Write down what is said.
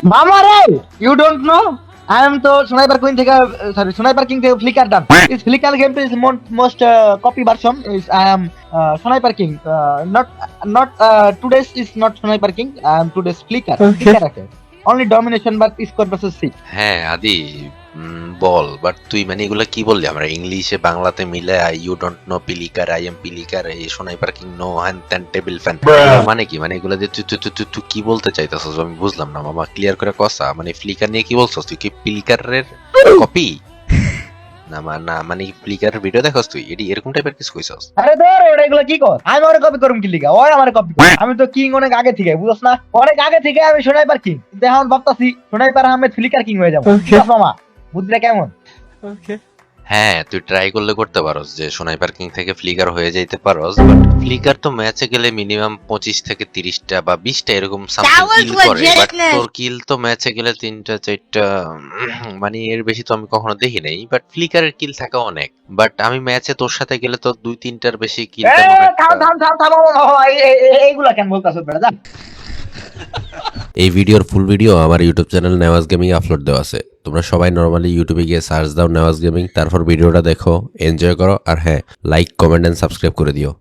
মামা রে, you don't know? I am তো Sniper Queen থেকে, sorry, Sniper King থেকে Flicker done. This Flicker game is most copy version is I am Sniper King. Not today's is not Sniper King. I am today's Flicker. Flicker আছে। Only domination but score versus 6. হ্যাঁ আদি, বল, but তুই মানে এগুলা কি বললি? আমরা ইংলিশে বাংলাতে মিলে ইউ ডোন্ট নো পিলিকার, আই এম পিলিকার, এই সোনাইপার কিং, নো হ্যান ত্যান টেবিল ফ্যান, মানে কি? মানে এগুলা যে তুই কি বলতে চাইতেছস আমি বুঝলাম না মামা, ক্লিয়ার করে কসা। মানে ফ্লিকার নিয়ে কি বলছস? তুই কি প্লিকারের কপি? না মানে প্লিকার ভিডিও দেখছস তুই? এডি এরকম টাইপের কিছু কইছস? আরে ধর ওটা, এগুলো কি কর? আমি ওরে কপি করুম কি লিগা? ওই আমারে কপি করে। আমি তো কিং অনেক আগে থেকে, বুঝছস না? অনেক আগে থেকে আমি সোনাইপার কিং। এখন ভাবতাছি সোনাইপার আহমেদ ফ্লিকার কিং হয়ে যাবো। বুঝছস মামা? বুদ্ধিটা কেমন? হ্যাঁ তুই ট্রাই করলে করতে পারোস যে সোনাইপার কিং থেকে ফ্লিকার হয়ে যাইতে পারোস, বাট ফ্লিকার তো ম্যাচে গেলে মিনিমাম 25 থেকে 30টা বা 20টা এরকম সামথিং কিল করে, বাট তোর কিল তো ম্যাচে গেলে 3টা 4টা, মানে এর বেশি তো আমি কখনো দেখি নাই। বাট ফ্লিকারের কিল থাকে অনেক, বাট আমি ম্যাচে তোর সাথে গেলে তো 2-3টার বেশি কিল এ তেমন থাম একটা। থাম থাম থাম এইগুলা কেন বলতাছস বেটা? যা। এই ভিডিওর ফুল ভিডিও আমার YouTube channel Newaz gaming upload দেওয়া আছে। তোমরা সবাই নর্মালি ইউটিউবে গিয়ে সার্চ দাও নেওয়াজ গেমিং, তারপর ভিডিওটা দেখো, এনজয় করো, আর হ্যাঁ, লাইক, কমেন্ট এন্ড সাবস্ক্রাইব করে দিও।